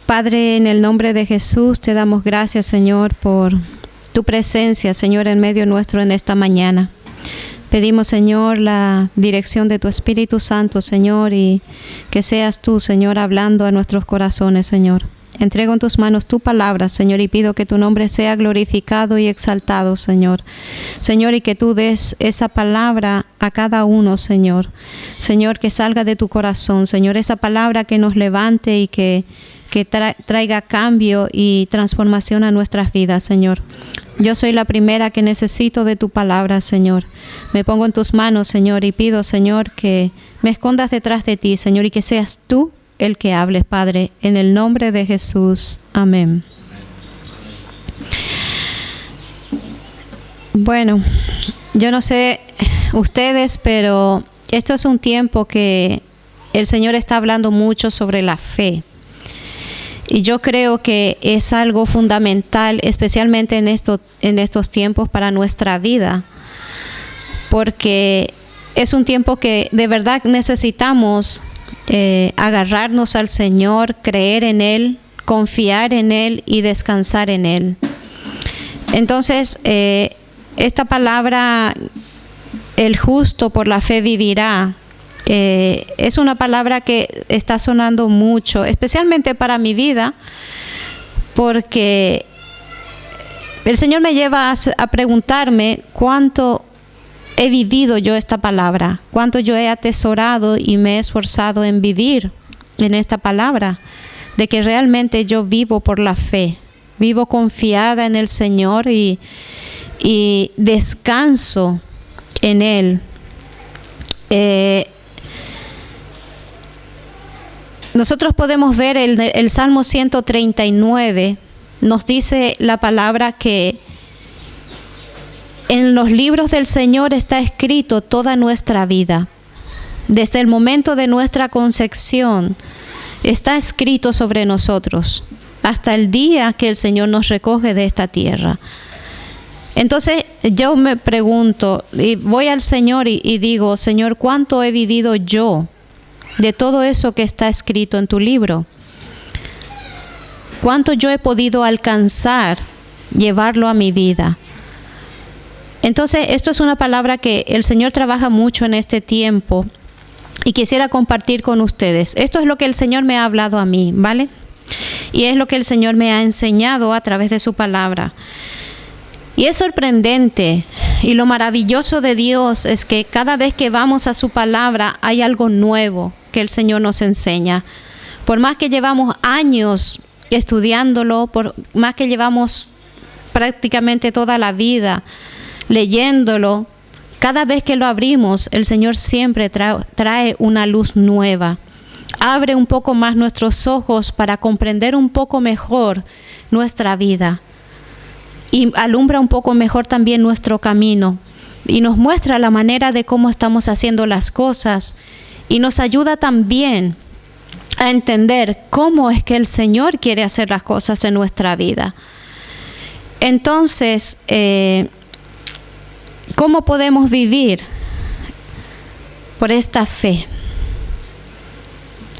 Padre, en el nombre de Jesús te damos gracias, Señor, por tu presencia, Señor, en medio nuestro en esta mañana. Pedimos, Señor, la dirección de tu Espíritu Santo, Señor, y que seas tú, Señor, hablando a nuestros corazones, Señor. Entrego en tus manos tu palabra, Señor, y pido que tu nombre sea glorificado y exaltado, Señor. Señor, y que tú des esa palabra a cada uno, Señor. Señor, que salga de tu corazón, Señor, esa palabra que nos levante y que traiga cambio y transformación a nuestras vidas, Señor. Yo soy la primera que necesito de tu palabra, Señor. Me pongo en tus manos, Señor, y pido, Señor, que me escondas detrás de ti, Señor, y que seas tú el que hables, Padre, en el nombre de Jesús. Amén. Bueno, yo no sé ustedes, pero esto es un tiempo que el Señor está hablando mucho sobre la fe. Y yo creo que es algo fundamental, especialmente en estos tiempos para nuestra vida, porque es un tiempo que de verdad necesitamos agarrarnos al Señor, creer en Él, confiar en Él y descansar en Él. Entonces, esta palabra, el justo por la fe vivirá, es una palabra que está sonando mucho, especialmente para mi vida, porque el Señor me lleva a preguntarme cuánto he vivido yo esta palabra, cuánto yo he atesorado y me he esforzado en vivir en esta palabra, de que realmente yo vivo por la fe, vivo confiada en el Señor y descanso en Él. Nosotros podemos ver el Salmo 139, nos dice la palabra que en los libros del Señor está escrito toda nuestra vida. Desde el momento de nuestra concepción está escrito sobre nosotros, hasta el día que el Señor nos recoge de esta tierra. Entonces yo me pregunto, y voy al Señor y digo, Señor, ¿cuánto he vivido yo de todo eso que está escrito en tu libro? ¿Cuánto yo he podido alcanzar, llevarlo a mi vida? Entonces, esto es una palabra que el Señor trabaja mucho en este tiempo y quisiera compartir con ustedes. Esto es lo que el Señor me ha hablado a mí, ¿vale? Y es lo que el Señor me ha enseñado a través de su palabra. Y es sorprendente, y lo maravilloso de Dios es que cada vez que vamos a su palabra hay algo nuevo que el Señor nos enseña. Por más que llevamos años estudiándolo, por más que llevamos prácticamente toda la vida leyéndolo, cada vez que lo abrimos, el Señor siempre trae una luz nueva. Abre un poco más nuestros ojos para comprender un poco mejor nuestra vida. Y alumbra un poco mejor también nuestro camino. Y nos muestra la manera de cómo estamos haciendo las cosas. Y nos ayuda también a entender cómo es que el Señor quiere hacer las cosas en nuestra vida. Entonces, ¿cómo podemos vivir? Por esta fe.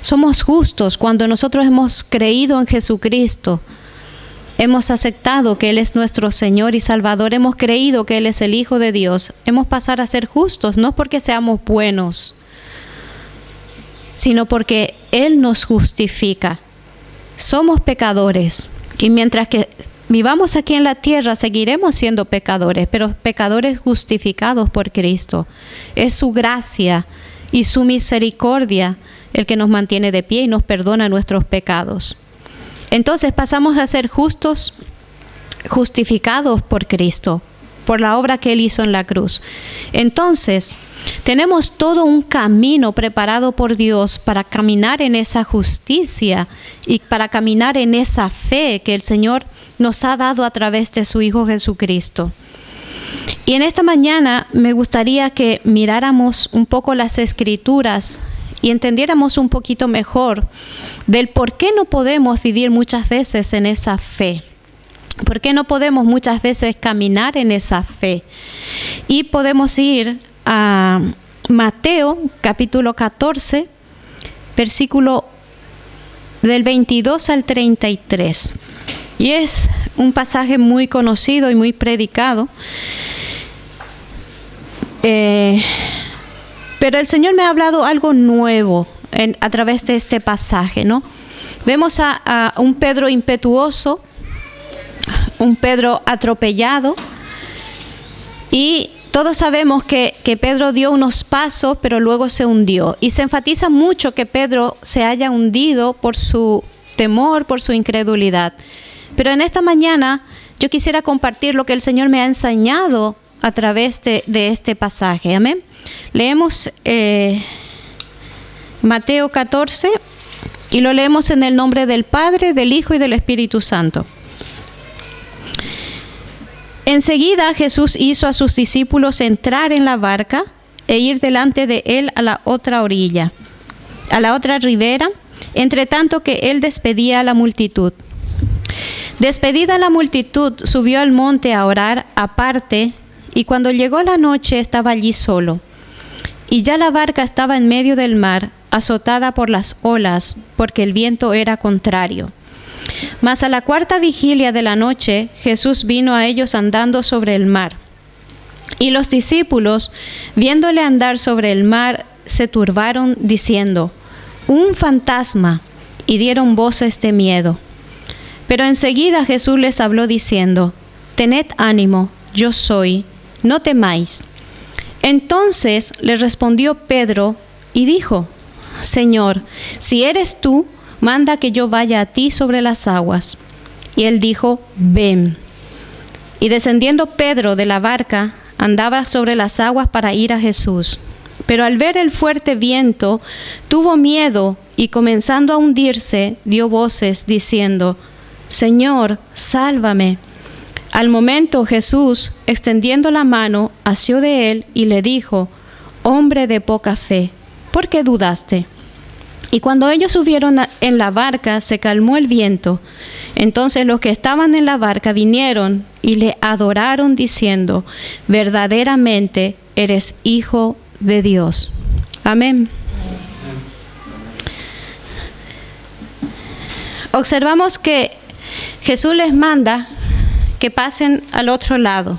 Somos justos cuando nosotros hemos creído en Jesucristo. Hemos aceptado que Él es nuestro Señor y Salvador. Hemos creído que Él es el Hijo de Dios. Hemos pasado a ser justos, no porque seamos buenos, sino porque Él nos justifica. Somos pecadores y mientras que vivamos aquí en la tierra seguiremos siendo pecadores, pero pecadores justificados por Cristo. Es su gracia y su misericordia el que nos mantiene de pie y nos perdona nuestros pecados. Entonces pasamos a ser justos, justificados por Cristo, por la obra que Él hizo en la cruz. Entonces, tenemos todo un camino preparado por Dios para caminar en esa justicia y para caminar en esa fe que el Señor nos ha dado a través de su Hijo Jesucristo. Y en esta mañana me gustaría que miráramos un poco las Escrituras y entendiéramos un poquito mejor del por qué no podemos vivir muchas veces en esa fe. ¿Por qué no podemos muchas veces caminar en esa fe? Y podemos ir a Mateo capítulo 14, versículo del 22 al 33. Y es un pasaje muy conocido y muy predicado. Pero el Señor me ha hablado algo nuevo a través de este pasaje, ¿no? Vemos a un Pedro impetuoso, un Pedro atropellado, y todos sabemos que Pedro dio unos pasos, pero luego se hundió. Y se enfatiza mucho que Pedro se haya hundido por su temor, por su incredulidad. Pero en esta mañana yo quisiera compartir lo que el Señor me ha enseñado a través de este pasaje. Amén. Leemos Mateo 14 y lo leemos en el nombre del Padre, del Hijo y del Espíritu Santo. Enseguida Jesús hizo a sus discípulos entrar en la barca e ir delante de él a la otra orilla, a la otra ribera, entre tanto que él despedía a la multitud. Despedida la multitud, subió al monte a orar aparte, y cuando llegó la noche estaba allí solo. Y ya la barca estaba en medio del mar, azotada por las olas, porque el viento era contrario. Mas a la cuarta vigilia de la noche, Jesús vino a ellos andando sobre el mar. Y los discípulos, viéndole andar sobre el mar, se turbaron, diciendo: «Un fantasma», y dieron voces de miedo. Pero enseguida Jesús les habló diciendo: «Tened ánimo, yo soy, no temáis». Entonces le respondió Pedro y dijo: «Señor, si eres tú, manda que yo vaya a ti sobre las aguas». Y él dijo: «Ven». Y descendiendo Pedro de la barca, andaba sobre las aguas para ir a Jesús. Pero al ver el fuerte viento, tuvo miedo y comenzando a hundirse, dio voces diciendo: «Señor, sálvame». Al momento Jesús, extendiendo la mano, asió de él y le dijo: «Hombre de poca fe, ¿por qué dudaste?». Y cuando ellos subieron en la barca, se calmó el viento. Entonces los que estaban en la barca vinieron y le adoraron diciendo: «Verdaderamente eres Hijo de Dios». Amén. Observamos que Jesús les manda que pasen al otro lado.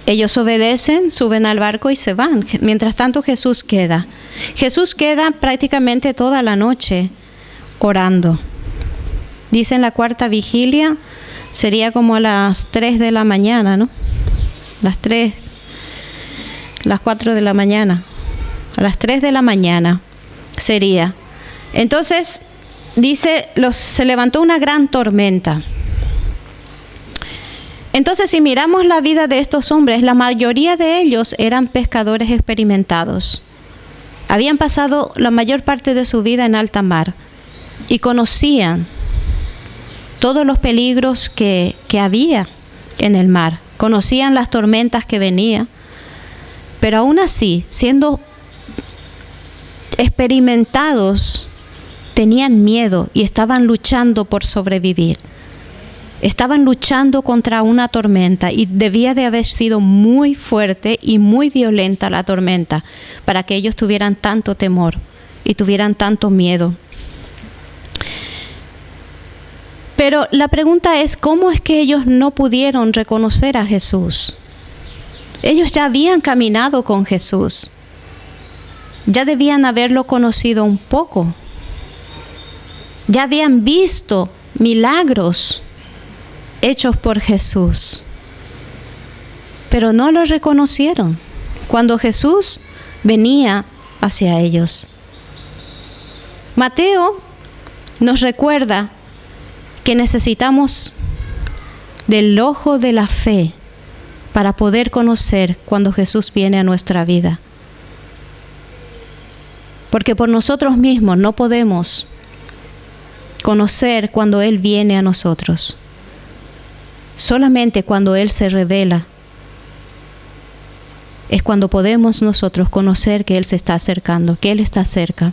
Ellos obedecen, suben al barco y se van. Mientras tanto Jesús queda. Jesús queda prácticamente toda la noche orando. Dicen la cuarta vigilia sería como a las 3 de la mañana, ¿no? Las 4 de la mañana. A las 3 de la mañana sería. Entonces, dice, se levantó una gran tormenta. Entonces, si miramos la vida de estos hombres, la mayoría de ellos eran pescadores experimentados. Habían pasado la mayor parte de su vida en alta mar y conocían todos los peligros que había en el mar. Conocían las tormentas que venían, pero aún así, siendo experimentados, tenían miedo y estaban luchando por sobrevivir. Estaban luchando contra una tormenta y debía de haber sido muy fuerte y muy violenta la tormenta para que ellos tuvieran tanto temor y tuvieran tanto miedo. Pero la pregunta es, ¿cómo es que ellos no pudieron reconocer a Jesús? Ellos ya habían caminado con Jesús. Ya debían haberlo conocido un poco. Ya habían visto milagros hechos por Jesús, pero no lo reconocieron cuando Jesús venía hacia ellos. Mateo nos recuerda que necesitamos del ojo de la fe para poder conocer cuando Jesús viene a nuestra vida, porque por nosotros mismos no podemos conocer cuando Él viene a nosotros. Solamente cuando Él se revela es cuando podemos nosotros conocer que Él se está acercando, que Él está cerca.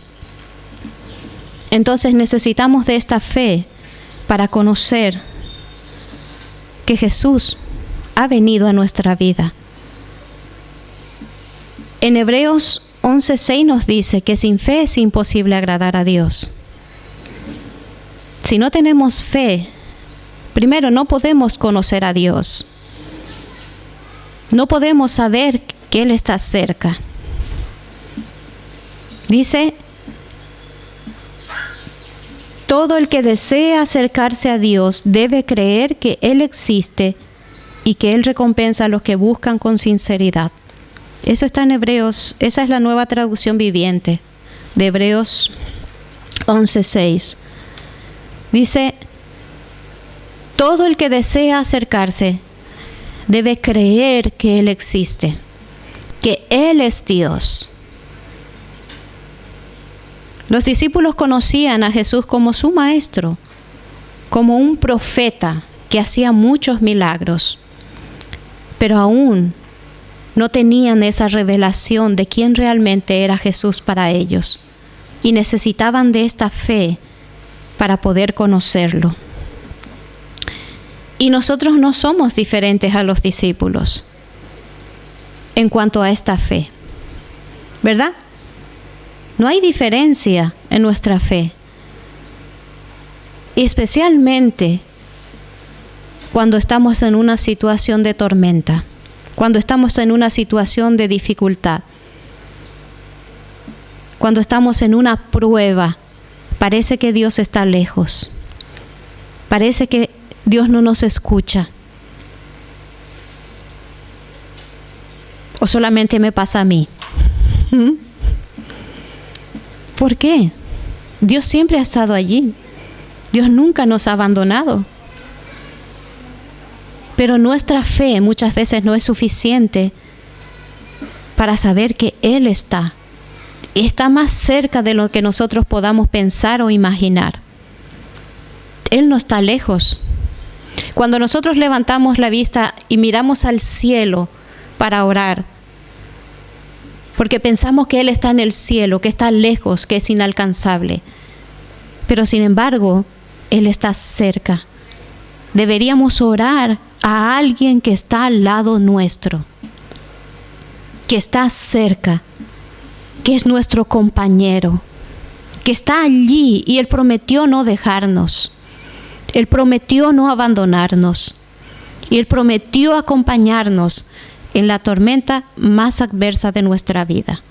Entonces necesitamos de esta fe para conocer que Jesús ha venido a nuestra vida. En Hebreos 11:6 nos dice que sin fe es imposible agradar a Dios. Si no tenemos fe, primero no podemos conocer a Dios. No podemos saber que Él está cerca. Dice, todo el que desea acercarse a Dios debe creer que Él existe y que Él recompensa a los que buscan con sinceridad. Eso está en Hebreos, esa es la Nueva Traducción Viviente de Hebreos 11:6. Dice, todo el que desea acercarse debe creer que Él existe, que Él es Dios. Los discípulos conocían a Jesús como su maestro, como un profeta que hacía muchos milagros, pero aún no tenían esa revelación de quién realmente era Jesús para ellos y necesitaban de esta fe para poder conocerlo. Y nosotros no somos diferentes a los discípulos en cuanto a esta fe, ¿verdad? No hay diferencia en nuestra fe, y especialmente cuando estamos en una situación de tormenta, cuando estamos en una situación de dificultad, cuando estamos en una prueba. Parece que Dios está lejos, parece que Dios no nos escucha, o solamente me pasa a mí. ¿Por qué? Dios siempre ha estado allí. Dios nunca nos ha abandonado. Pero nuestra fe muchas veces no es suficiente para saber que Él está más cerca de lo que nosotros podamos pensar o imaginar. Él no está lejos. Cuando nosotros levantamos la vista y miramos al cielo para orar, porque pensamos que Él está en el cielo, que está lejos, que es inalcanzable. Pero sin embargo, Él está cerca. Deberíamos orar a alguien que está al lado nuestro, que está cerca, que es nuestro compañero, que está allí, y Él prometió no dejarnos. Él prometió no abandonarnos. Y Él prometió acompañarnos en la tormenta más adversa de nuestra vida.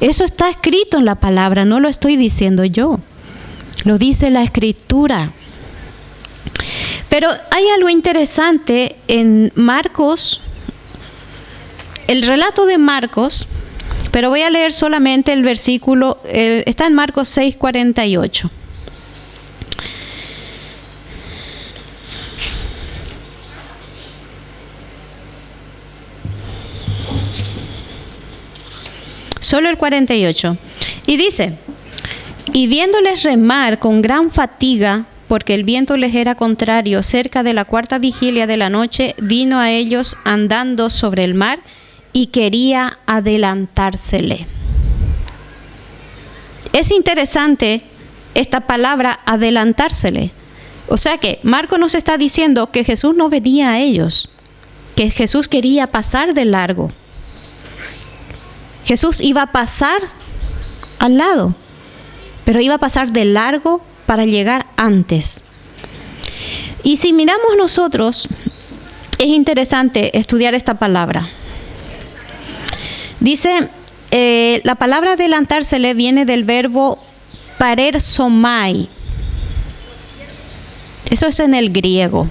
Eso está escrito en la palabra, no lo estoy diciendo yo. Lo dice la Escritura. Pero hay algo interesante en Marcos, el relato de Marcos, pero voy a leer solamente el versículo, está en Marcos 6:48. Solo el 48. Y dice, y viéndoles remar con gran fatiga, porque el viento les era contrario, cerca de la cuarta vigilia de la noche, vino a ellos andando sobre el mar y quería adelantársele. Es interesante esta palabra, adelantársele. O sea que Marco nos está diciendo que Jesús no venía a ellos, que Jesús quería pasar de largo. Jesús iba a pasar al lado, pero iba a pasar de largo para llegar antes. Y si miramos nosotros, es interesante estudiar esta palabra. Dice, la palabra adelantársele viene del verbo parersomai. Eso es en el griego,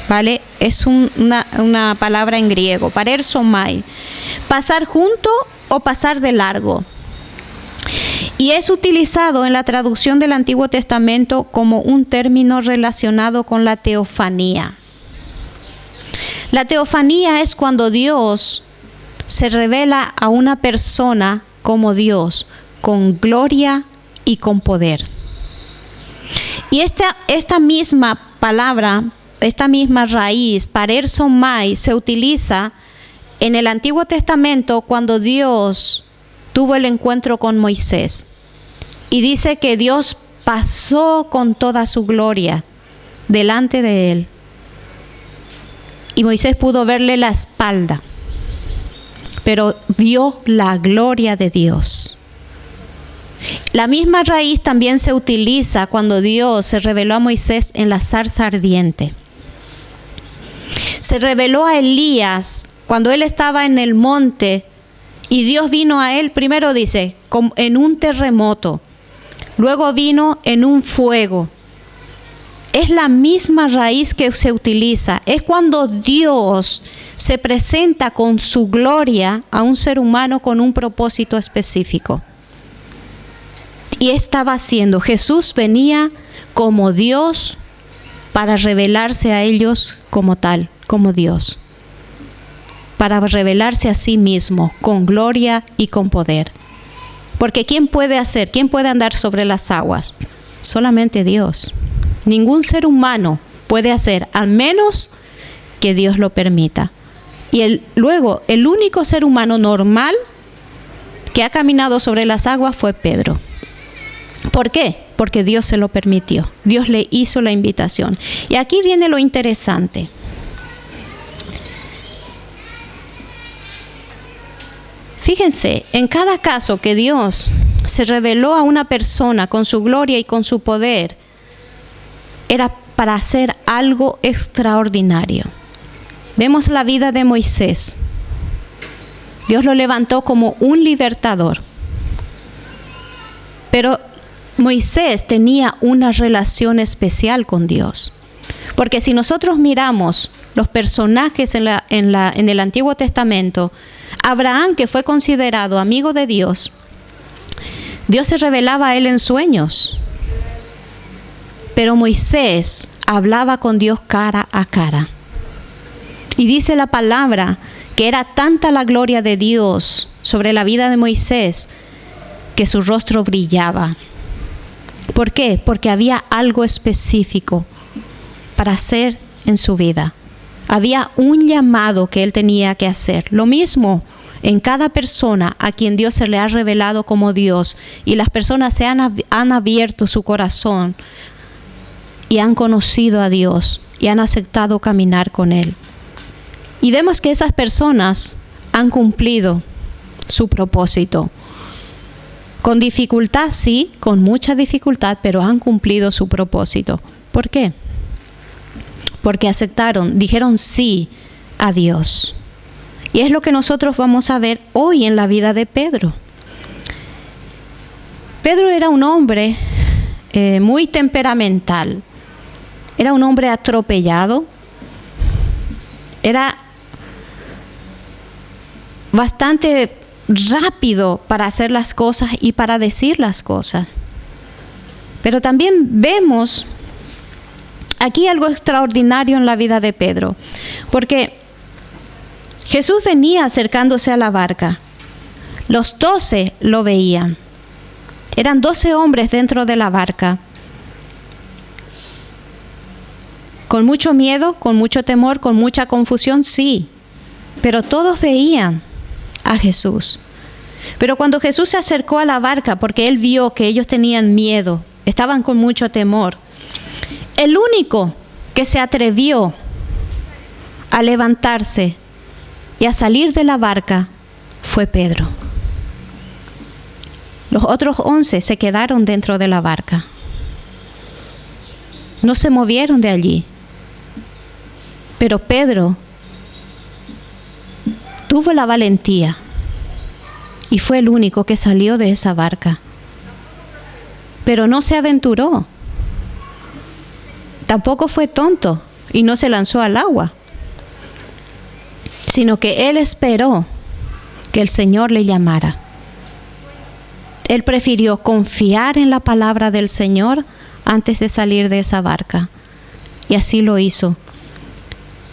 ¿vale? Es una palabra en griego, parersomai. Pasar junto o pasar de largo. Y es utilizado en la traducción del Antiguo Testamento como un término relacionado con la teofanía. La teofanía es cuando Dios se revela a una persona como Dios, con gloria y con poder. Y esta misma palabra, esta misma raíz, parersomai, se utiliza en el Antiguo Testamento cuando Dios tuvo el encuentro con Moisés. Y dice que Dios pasó con toda su gloria delante de él. Y Moisés pudo verle la espalda, pero vio la gloria de Dios. La misma raíz también se utiliza cuando Dios se reveló a Moisés en la zarza ardiente. Se reveló a Elías cuando él estaba en el monte y Dios vino a él, primero dice, en un terremoto, luego vino en un fuego. Es la misma raíz que se utiliza. Es cuando Dios se presenta con su gloria a un ser humano con un propósito específico. Y estaba haciendo, Jesús venía como Dios para revelarse a ellos como tal, como Dios. Para revelarse a sí mismo con gloria y con poder. Porque ¿quién puede andar sobre las aguas? Solamente Dios. Ningún ser humano puede hacer, al menos que Dios lo permita. Y luego, el único ser humano normal que ha caminado sobre las aguas fue Pedro. ¿Por qué? Porque Dios se lo permitió. Dios le hizo la invitación. Y aquí viene lo interesante. Fíjense, en cada caso que Dios se reveló a una persona con su gloria y con su poder, era para hacer algo extraordinario. Vemos la vida de Moisés. Dios lo levantó como un libertador. Pero Moisés tenía una relación especial con Dios. Porque si nosotros miramos los personajes en el Antiguo Testamento, Abraham, que fue considerado amigo de Dios, Dios se revelaba a él en sueños. Pero Moisés hablaba con Dios cara a cara. Y dice la palabra que era tanta la gloria de Dios sobre la vida de Moisés que su rostro brillaba. ¿Por qué? Porque había algo específico para hacer en su vida. Había un llamado que él tenía que hacer. Lo mismo en cada persona a quien Dios se le ha revelado como Dios y las personas han abierto su corazón y han conocido a Dios y han aceptado caminar con Él. Y vemos que esas personas han cumplido su propósito. Con dificultad, sí, con mucha dificultad, pero han cumplido su propósito. ¿Por qué? Porque dijeron sí a Dios. Y es lo que nosotros vamos a ver hoy en la vida de Pedro. Pedro era un hombre muy temperamental. Era un hombre atropellado. Era bastante rápido para hacer las cosas y para decir las cosas. Pero también vemos aquí algo extraordinario en la vida de Pedro, porque Jesús venía acercándose a la barca. Los 12 lo veían. Eran 12 hombres dentro de la barca. Con mucho miedo, con mucho temor, con mucha confusión, sí. Pero todos veían a Jesús. Pero cuando Jesús se acercó a la barca, porque Él vio que ellos tenían miedo, estaban con mucho temor, el único que se atrevió a levantarse y a salir de la barca fue Pedro. Los otros 11 se quedaron dentro de la barca. No se movieron de allí. Pero Pedro tuvo la valentía y fue el único que salió de esa barca. Pero no se aventuró. Tampoco fue tonto y no se lanzó al agua, sino que él esperó que el Señor le llamara. Él prefirió confiar en la palabra del Señor antes de salir de esa barca. Y así lo hizo.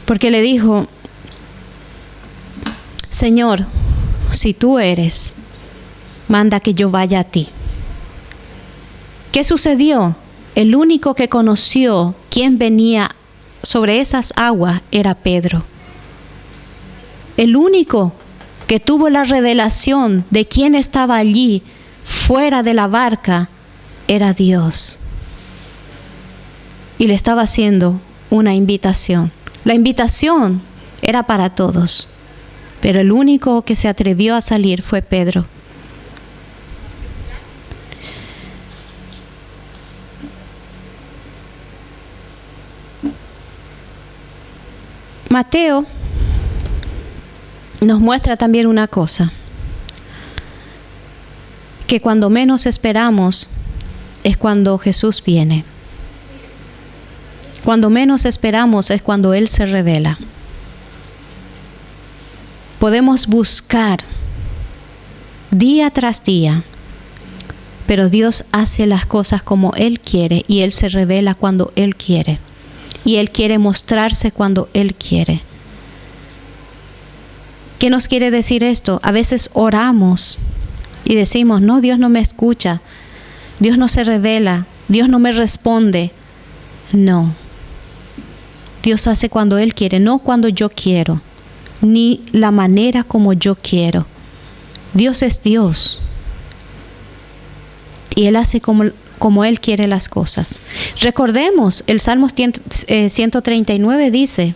Porque le dijo: Señor, si tú eres, manda que yo vaya a ti. ¿Qué sucedió? El único que conoció quién venía sobre esas aguas era Pedro. El único que tuvo la revelación de quién estaba allí fuera de la barca era Dios. Y le estaba haciendo una invitación. La invitación era para todos, pero el único que se atrevió a salir fue Pedro. Mateo nos muestra también una cosa, que cuando menos esperamos es cuando Jesús viene. Cuando menos esperamos es cuando Él se revela. Podemos buscar día tras día, pero Dios hace las cosas como Él quiere y Él se revela cuando Él quiere. Y Él quiere mostrarse cuando Él quiere. ¿Qué nos quiere decir esto? A veces oramos y decimos, no, Dios no me escucha, Dios no se revela, Dios no me responde. No. Dios hace cuando Él quiere, no cuando yo quiero, ni la manera como yo quiero. Dios es Dios. Y Él hace como Él quiere las cosas. Recordemos, el Salmo 139 dice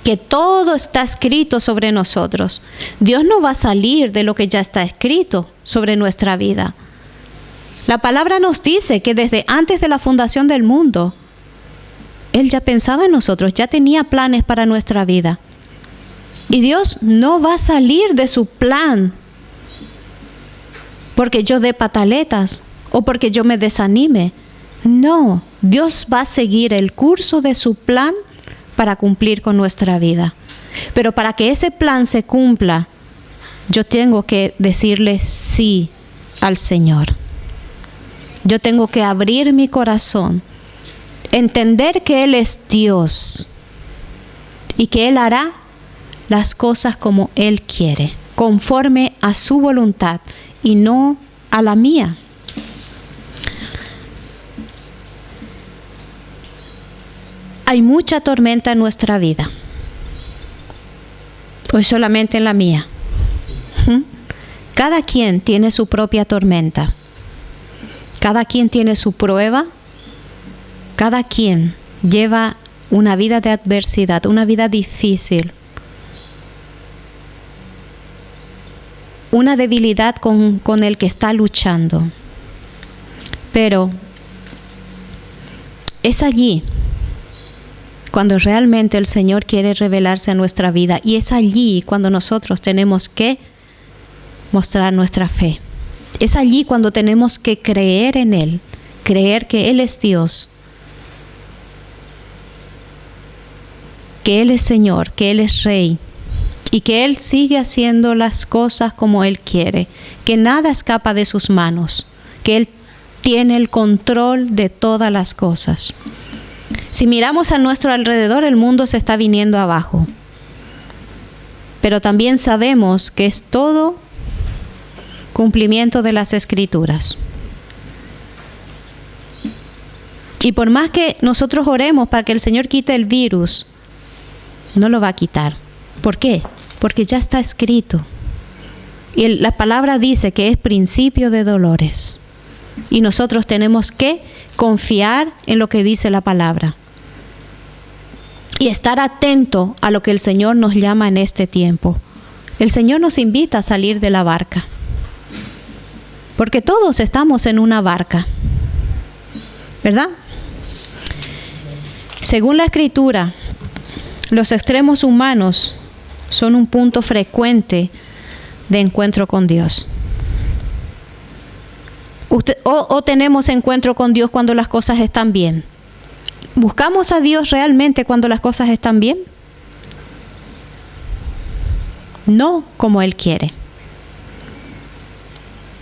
que todo está escrito sobre nosotros. Dios no va a salir de lo que ya está escrito sobre nuestra vida. La palabra nos dice que desde antes de la fundación del mundo, Él ya pensaba en nosotros, ya tenía planes para nuestra vida. Y Dios no va a salir de su plan porque yo dé pataletas o porque yo me desanime. No, Dios va a seguir el curso de su plan para cumplir con nuestra vida. Pero para que ese plan se cumpla, yo tengo que decirle sí al Señor. Yo tengo que abrir mi corazón, entender que Él es Dios y que Él hará las cosas como Él quiere, conforme a su voluntad y no a la mía. Hay mucha tormenta en nuestra vida, o solamente en la mía. Cada quien tiene su propia tormenta. Cada quien tiene su prueba. Cada quien lleva una vida de adversidad, una vida difícil. Una debilidad con el que está luchando. Pero es allí cuando realmente el Señor quiere revelarse a nuestra vida. Y es allí cuando nosotros tenemos que mostrar nuestra fe. Es allí cuando tenemos que creer en Él, creer que Él es Dios, que Él es Señor, que Él es Rey y que Él sigue haciendo las cosas como Él quiere, que nada escapa de sus manos, que Él tiene el control de todas las cosas. Si miramos a nuestro alrededor, el mundo se está viniendo abajo, pero también sabemos que es todo cumplimiento de las Escrituras. Y por más que nosotros oremos para que el Señor quite el virus, no lo va a quitar. ¿Por qué? Porque ya está escrito. Y la palabra dice que es principio de dolores. Y nosotros tenemos que confiar en lo que dice la palabra. Y estar atento a lo que el Señor nos llama en este tiempo. El Señor nos invita a salir de la barca. Porque todos estamos en una barca, ¿verdad? Según la Escritura, los extremos humanos son un punto frecuente de encuentro con Dios. O tenemos encuentro con Dios cuando las cosas están bien. ¿Buscamos a Dios realmente cuando las cosas están bien? No como Él quiere.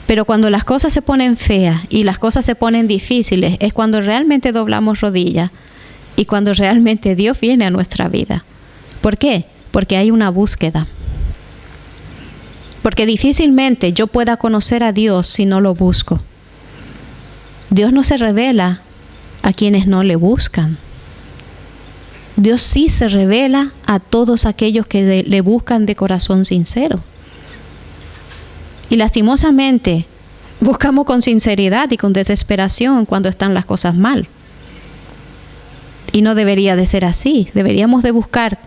Pero cuando las cosas se ponen feas y las cosas se ponen difíciles, es cuando realmente doblamos rodillas y cuando realmente Dios viene a nuestra vida. ¿Por qué? Porque hay una búsqueda. Porque difícilmente yo pueda conocer a Dios si no lo busco. Dios no se revela a quienes no le buscan. Dios sí se revela a todos aquellos que le buscan de corazón sincero. Y lastimosamente buscamos con sinceridad y con desesperación cuando están las cosas mal. Y no debería de ser así. Deberíamos de buscar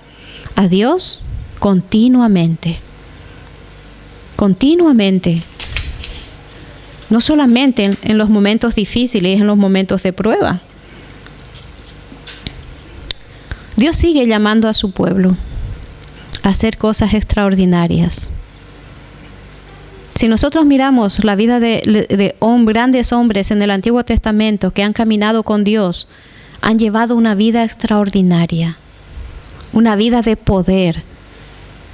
a Dios continuamente. Continuamente. No solamente en los momentos difíciles, en los momentos de prueba. Dios sigue llamando a su pueblo a hacer cosas extraordinarias. Si nosotros miramos la vida de grandes hombres en el Antiguo Testamento que han caminado con Dios, han llevado una vida extraordinaria, una vida de poder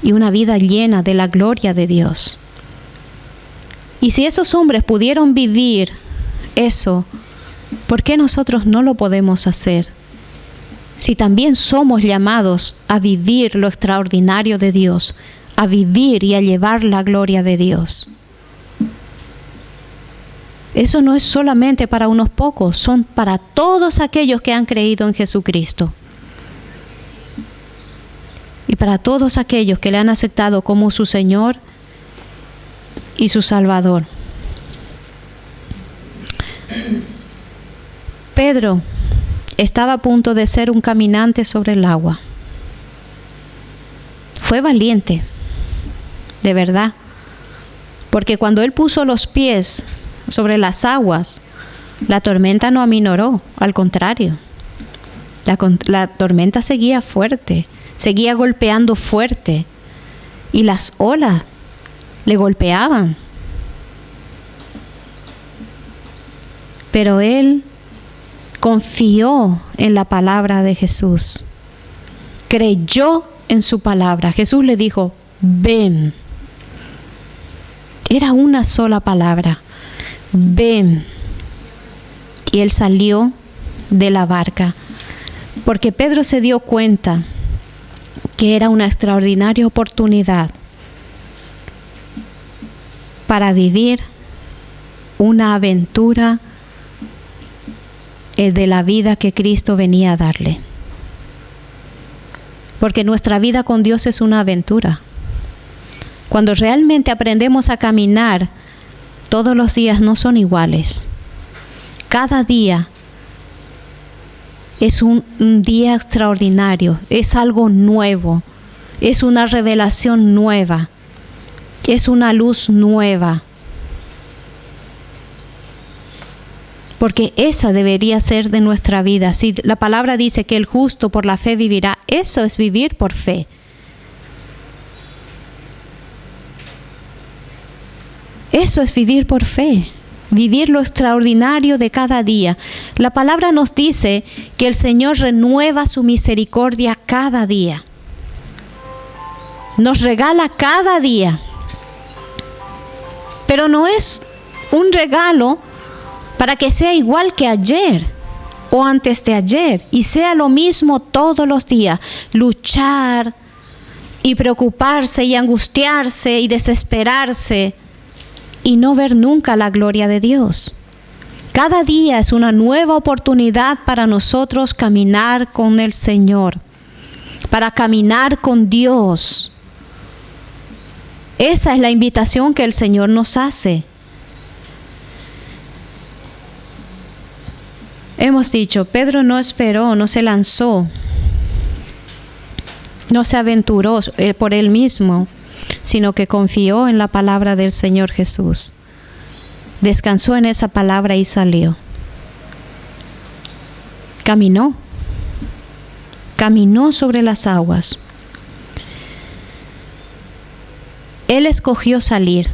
y una vida llena de la gloria de Dios. Y si esos hombres pudieron vivir eso, ¿por qué nosotros no lo podemos hacer? Si también somos llamados a vivir lo extraordinario de Dios, a vivir y a llevar la gloria de Dios. Eso no es solamente para unos pocos, son para todos aquellos que han creído en Jesucristo. Y para todos aquellos que le han aceptado como su Señor y su Salvador. Pedro estaba a punto de ser un caminante sobre el agua. Fue valiente, de verdad, porque cuando él puso los pies sobre las aguas, la tormenta no aminoró, al contrario. La tormenta seguía fuerte, seguía golpeando fuerte, y las olas le golpeaban. Pero él confió en la palabra de Jesús, creyó en su palabra. Jesús le dijo, ven. Era una sola palabra, ven. Y él salió de la barca, porque Pedro se dio cuenta que era una extraordinaria oportunidad para vivir una aventura de la vida que Cristo venía a darle. Porque nuestra vida con Dios es una aventura. Cuando realmente aprendemos a caminar, todos los días no son iguales. Cada día es un día extraordinario, es algo nuevo, es una revelación nueva, es una luz nueva. Porque esa debería ser de nuestra vida. Si la palabra dice que el justo por la fe vivirá, eso es vivir por fe. Eso es vivir por fe, vivir lo extraordinario de cada día. La palabra nos dice que el Señor renueva su misericordia cada día. Nos regala cada día. Pero no es un regalo para que sea igual que ayer o antes de ayer y sea lo mismo todos los días. Luchar y preocuparse y angustiarse y desesperarse y no ver nunca la gloria de Dios. Cada día es una nueva oportunidad para nosotros caminar con el Señor, para caminar con Dios. Esa es la invitación que el Señor nos hace. Hemos dicho, Pedro no esperó, no se lanzó, no se aventuró por él mismo, sino que confió en la palabra del Señor Jesús. Descansó en esa palabra y salió. Caminó sobre las aguas. Él escogió salir.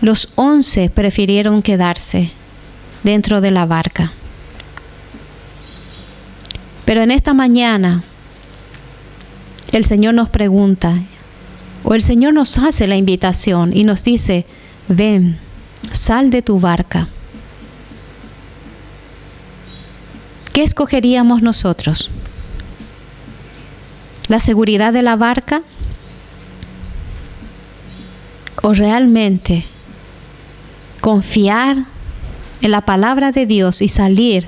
Los 11 prefirieron quedarse dentro de la barca. Pero en esta mañana el Señor nos pregunta, o el Señor nos hace la invitación y nos dice, ven, sal de tu barca. ¿Qué escogeríamos nosotros? ¿La seguridad de la barca? ¿O realmente confiar en la palabra de Dios y salir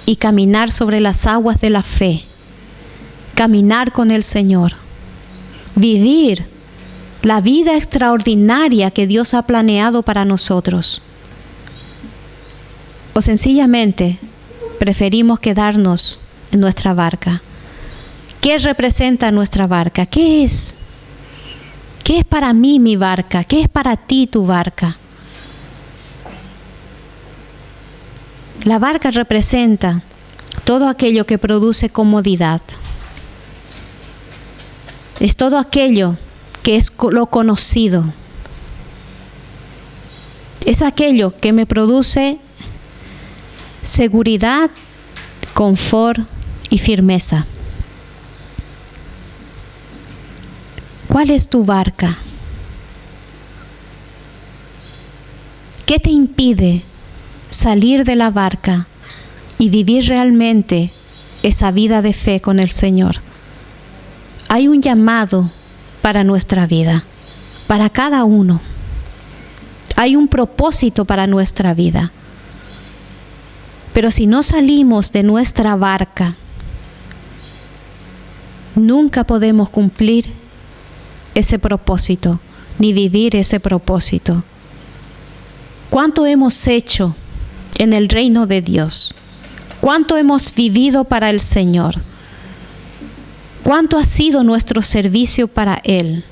y caminar sobre las aguas de la fe, caminar con el Señor, vivir la vida extraordinaria que Dios ha planeado para nosotros? O sencillamente preferimos quedarnos en nuestra barca. ¿Qué representa nuestra barca? ¿Qué es? ¿Qué es para mí mi barca? ¿Qué es para ti tu barca? La barca representa todo aquello que produce comodidad. Es todo aquello que es lo conocido. Es aquello que me produce seguridad, confort y firmeza. ¿Cuál es tu barca? ¿Qué te impide salir de la barca y vivir realmente esa vida de fe con el Señor? Hay un llamado para nuestra vida, para cada uno. Hay un propósito para nuestra vida. Pero si no salimos de nuestra barca, nunca podemos cumplir ese propósito, ni vivir ese propósito. ¿Cuánto hemos hecho en el reino de Dios? ¿Cuánto hemos vivido para el Señor? ¿Cuánto ha sido nuestro servicio para Él?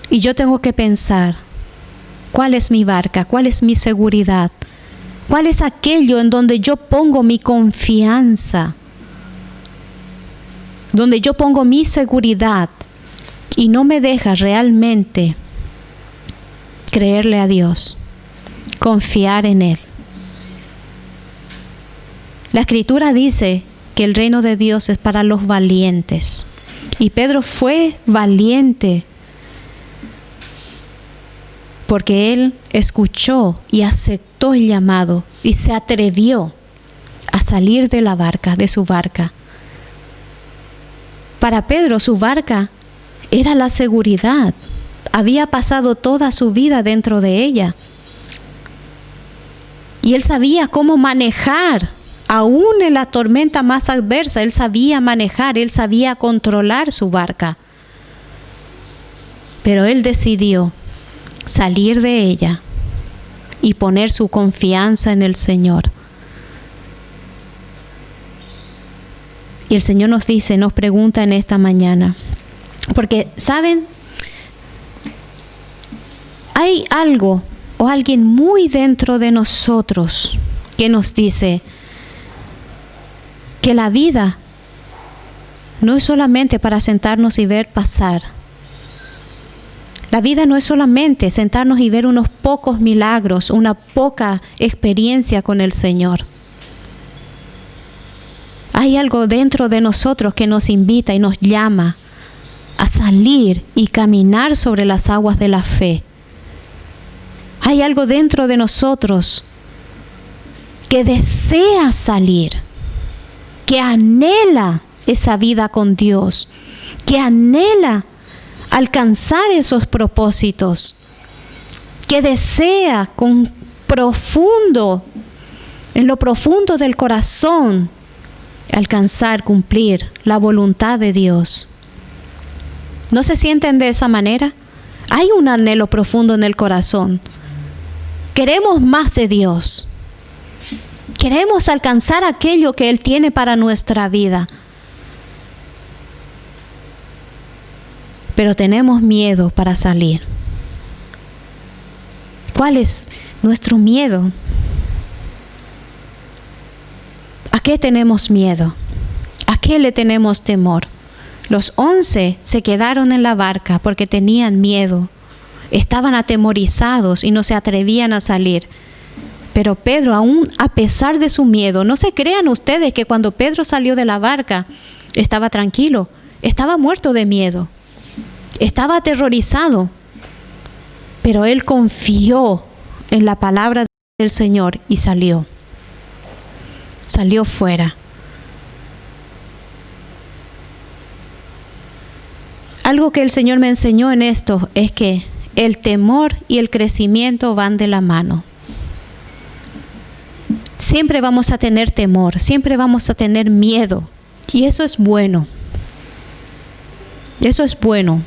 Y yo tengo que pensar, ¿cuál es mi barca? ¿Cuál es mi seguridad? ¿Cuál es aquello en donde yo pongo mi confianza? Donde yo pongo mi seguridad y no me deja realmente creerle a Dios, confiar en Él. La Escritura dice que el reino de Dios es para los valientes. Y Pedro fue valiente porque él escuchó y aceptó el llamado y se atrevió a salir de la barca, de su barca. Para Pedro, su barca era la seguridad. Había pasado toda su vida dentro de ella. Y él sabía cómo manejar, aún en la tormenta más adversa, él sabía manejar, él sabía controlar su barca. Pero él decidió salir de ella y poner su confianza en el Señor. Y el Señor nos dice, nos pregunta en esta mañana, porque, ¿saben? Hay algo o alguien muy dentro de nosotros que nos dice que la vida no es solamente para sentarnos y ver pasar. La vida no es solamente sentarnos y ver unos pocos milagros, una poca experiencia con el Señor. Hay algo dentro de nosotros que nos invita y nos llama a salir y caminar sobre las aguas de la fe. Hay algo dentro de nosotros que desea salir, que anhela esa vida con Dios, que anhela alcanzar esos propósitos, que desea en lo profundo del corazón, alcanzar, cumplir la voluntad de Dios. ¿No se sienten de esa manera? Hay un anhelo profundo en el corazón. Queremos más de Dios. Queremos alcanzar aquello que Él tiene para nuestra vida. Pero tenemos miedo para salir. ¿Cuál es nuestro miedo? ¿A qué tenemos miedo? ¿A qué le tenemos temor? Los 11 se quedaron en la barca porque tenían miedo. Estaban atemorizados y no se atrevían a salir. Pero Pedro, aún a pesar de su miedo, no se crean ustedes que cuando Pedro salió de la barca estaba tranquilo. Estaba muerto de miedo. Estaba aterrorizado. Pero él confió en la palabra del Señor y salió. Salió fuera. Algo que el Señor me enseñó en esto es que el temor y el crecimiento van de la mano. Siempre vamos a tener temor, siempre vamos a tener miedo. Y eso es bueno. Eso es bueno.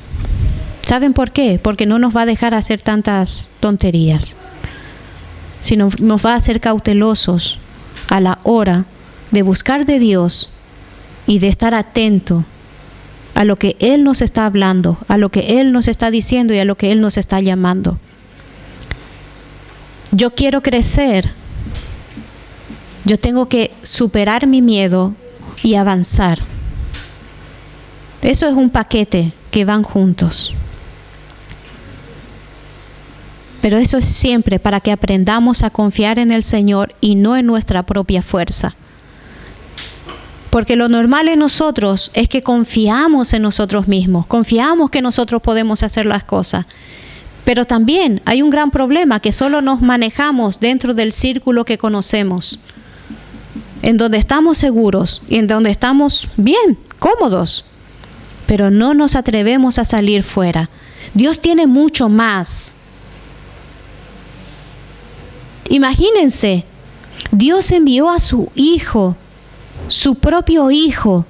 ¿Saben por qué? Porque no nos va a dejar hacer tantas tonterías, sino nos va a hacer cautelosos a la hora de buscar de Dios y de estar atento a lo que Él nos está hablando, a lo que Él nos está diciendo y a lo que Él nos está llamando. Yo quiero crecer. Yo tengo que superar mi miedo y avanzar. Eso es un paquete que van juntos. Pero eso es siempre para que aprendamos a confiar en el Señor y no en nuestra propia fuerza. Porque lo normal en nosotros es que confiamos en nosotros mismos, confiamos que nosotros podemos hacer las cosas. Pero también hay un gran problema, que solo nos manejamos dentro del círculo que conocemos, en donde estamos seguros y en donde estamos bien, cómodos, pero no nos atrevemos a salir fuera. Dios tiene mucho más. Imagínense, Dios envió a su Hijo, su propio Hijo,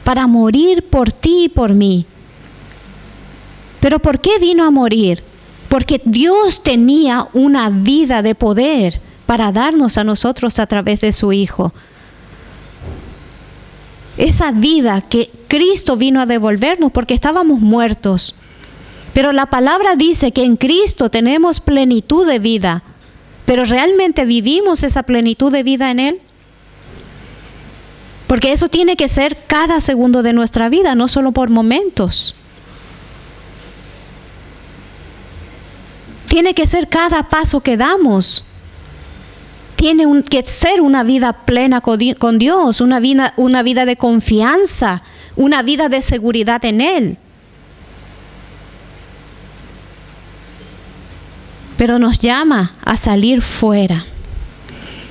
para morir por ti y por mí. ¿Pero por qué vino a morir? Porque Dios tenía una vida de poder para darnos a nosotros a través de su Hijo. Esa vida que Cristo vino a devolvernos porque estábamos muertos. Pero la palabra dice que en Cristo tenemos plenitud de vida. ¿Pero realmente vivimos esa plenitud de vida en Él? Porque eso tiene que ser cada segundo de nuestra vida, no solo por momentos. Tiene que ser cada paso que damos. Tiene que ser una vida plena con Dios, una vida de confianza, una vida de seguridad en Él. Pero nos llama a salir fuera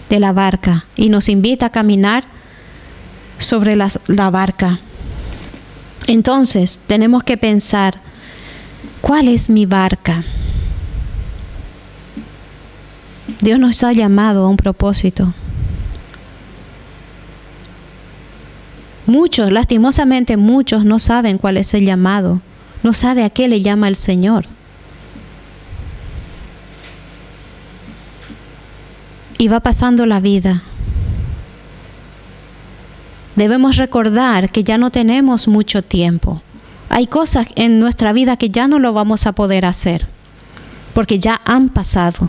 de la barca y nos invita a caminar sobre la barca. Entonces tenemos que pensar, ¿cuál es mi barca? Dios nos ha llamado a un propósito. Muchos, lastimosamente muchos, no saben cuál es el llamado. No sabe a qué le llama el Señor. Y va pasando la vida. Debemos recordar que ya no tenemos mucho tiempo. Hay cosas en nuestra vida que ya no lo vamos a poder hacer, porque ya han pasado.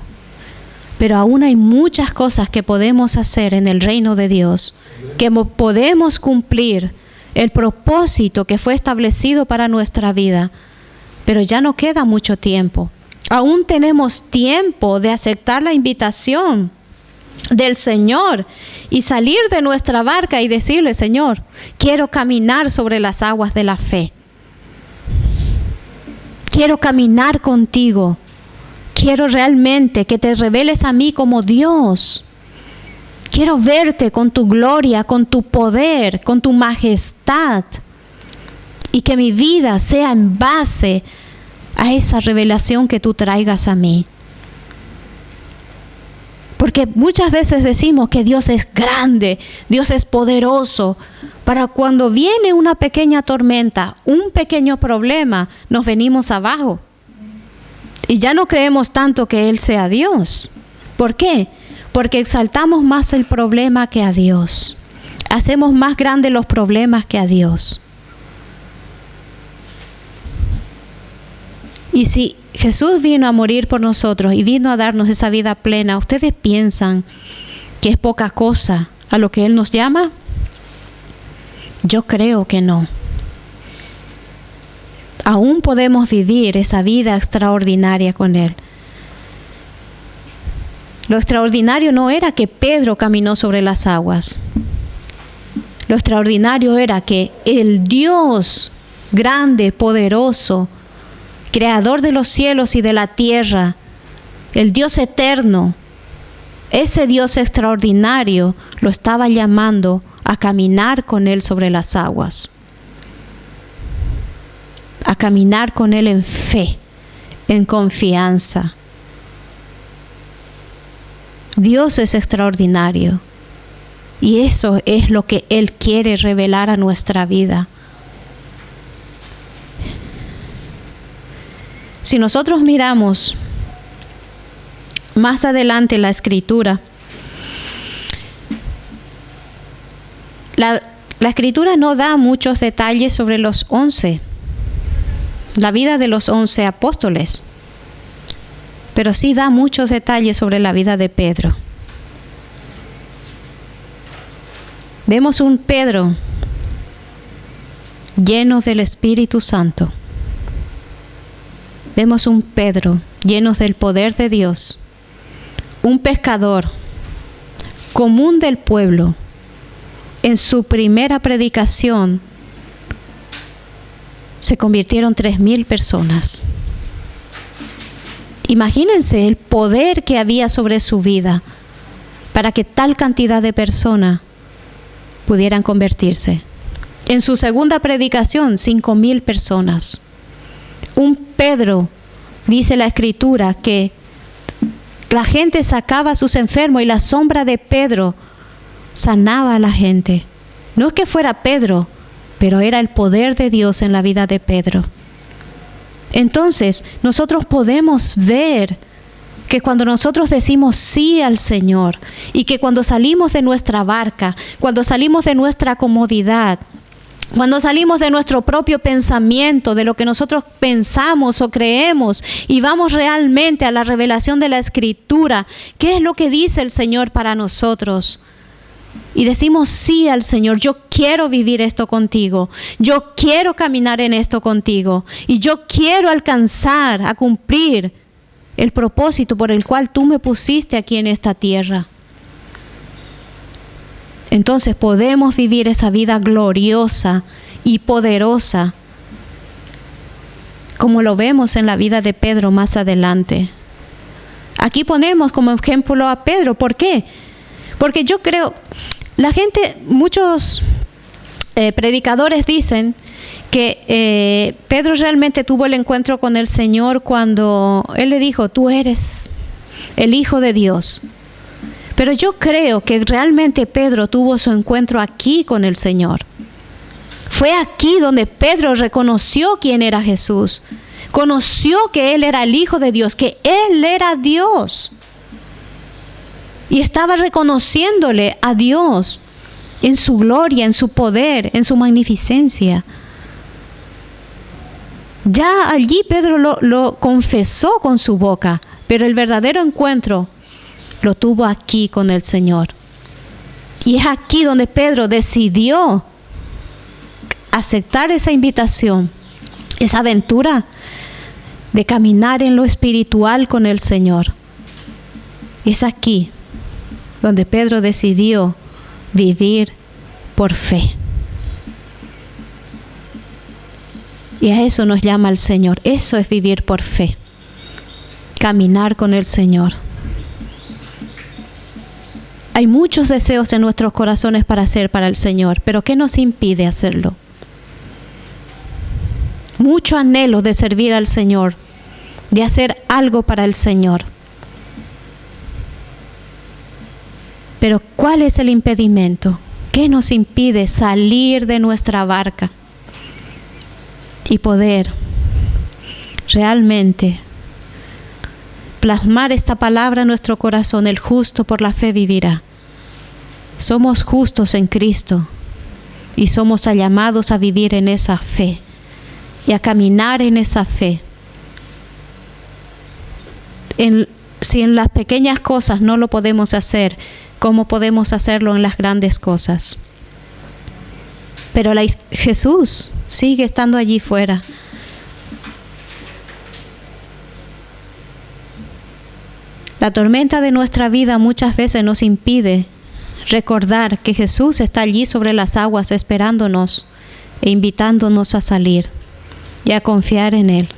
Pero aún hay muchas cosas que podemos hacer en el reino de Dios, que podemos cumplir el propósito que fue establecido para nuestra vida. Pero ya no queda mucho tiempo. Aún tenemos tiempo de aceptar la invitación del Señor y salir de nuestra barca y decirle: Señor, quiero caminar sobre las aguas de la fe. Quiero caminar contigo. Quiero realmente que te reveles a mí como Dios. Quiero verte con tu gloria, con tu poder, con tu majestad. Y que mi vida sea en base a esa revelación que tú traigas a mí. Porque muchas veces decimos que Dios es grande, Dios es poderoso. Para cuando viene una pequeña tormenta, un pequeño problema, nos venimos abajo. Y ya no creemos tanto que Él sea Dios. ¿Por qué? Porque exaltamos más el problema que a Dios. Hacemos más grandes los problemas que a Dios. Y si Jesús vino a morir por nosotros y vino a darnos esa vida plena, ¿ustedes piensan que es poca cosa a lo que Él nos llama? Yo creo que no. Aún podemos vivir esa vida extraordinaria con Él. Lo extraordinario no era que Pedro caminó sobre las aguas. Lo extraordinario era que el Dios grande, poderoso, creador de los cielos y de la tierra, el Dios eterno, ese Dios extraordinario lo estaba llamando a caminar con Él sobre las aguas. A caminar con Él en fe, en confianza. Dios es extraordinario y eso es lo que Él quiere revelar a nuestra vida. Si nosotros miramos más adelante la Escritura, la Escritura no da muchos detalles sobre los 11, la vida de los 11 apóstoles, pero sí da muchos detalles sobre la vida de Pedro. Vemos un Pedro llenos del Espíritu Santo. Vemos un Pedro lleno del poder de Dios, un pescador común del pueblo. En su primera predicación se convirtieron 3,000 personas. Imagínense el poder que había sobre su vida para que tal cantidad de personas pudieran convertirse. En su segunda predicación, 5,000 personas. Un Pedro, dice la Escritura, que la gente sacaba a sus enfermos y la sombra de Pedro sanaba a la gente. No es que fuera Pedro, pero era el poder de Dios en la vida de Pedro. Entonces, nosotros podemos ver que cuando nosotros decimos sí al Señor y que cuando salimos de nuestra barca, cuando salimos de nuestra comodidad, cuando salimos de nuestro propio pensamiento, de lo que nosotros pensamos o creemos y vamos realmente a la revelación de la Escritura, ¿qué es lo que dice el Señor para nosotros? Y decimos sí al Señor, yo quiero vivir esto contigo, yo quiero caminar en esto contigo y yo quiero alcanzar a cumplir el propósito por el cual tú me pusiste aquí en esta tierra. Entonces podemos vivir esa vida gloriosa y poderosa, como lo vemos en la vida de Pedro más adelante. Aquí ponemos como ejemplo a Pedro. ¿Por qué? Porque yo creo, la gente, muchos predicadores dicen que Pedro realmente tuvo el encuentro con el Señor cuando Él le dijo, tú eres el Hijo de Dios. Pero yo creo que realmente Pedro tuvo su encuentro aquí con el Señor. Fue aquí donde Pedro reconoció quién era Jesús. Conoció que Él era el Hijo de Dios, que Él era Dios. Y estaba reconociéndole a Dios en su gloria, en su poder, en su magnificencia. Ya allí Pedro lo confesó con su boca, pero el verdadero encuentro lo tuvo aquí con el Señor. Y es aquí donde Pedro decidió aceptar esa invitación, esa aventura de caminar en lo espiritual con el Señor. Es aquí donde Pedro decidió vivir por fe. Y a eso nos llama el Señor. Eso es vivir por fe. Caminar con el Señor. Hay muchos deseos en nuestros corazones para hacer para el Señor, pero ¿qué nos impide hacerlo? Mucho anhelo de servir al Señor, de hacer algo para el Señor. Pero ¿cuál es el impedimento? ¿Qué nos impide salir de nuestra barca y poder realmente plasmar esta palabra en nuestro corazón? El justo por la fe vivirá. Somos justos en Cristo y somos llamados a vivir en esa fe y a caminar en esa fe. Si en las pequeñas cosas no lo podemos hacer, ¿cómo podemos hacerlo en las grandes cosas? Pero Jesús sigue estando allí fuera. La tormenta de nuestra vida muchas veces nos impide recordar que Jesús está allí sobre las aguas esperándonos e invitándonos a salir y a confiar en Él.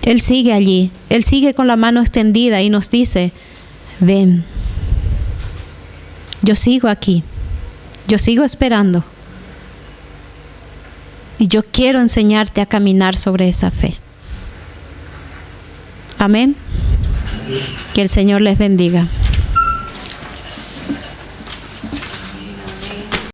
Él sigue allí, Él sigue con la mano extendida y nos dice, ven, yo sigo aquí, yo sigo esperando y yo quiero enseñarte a caminar sobre esa fe. Amén. Que el Señor les bendiga.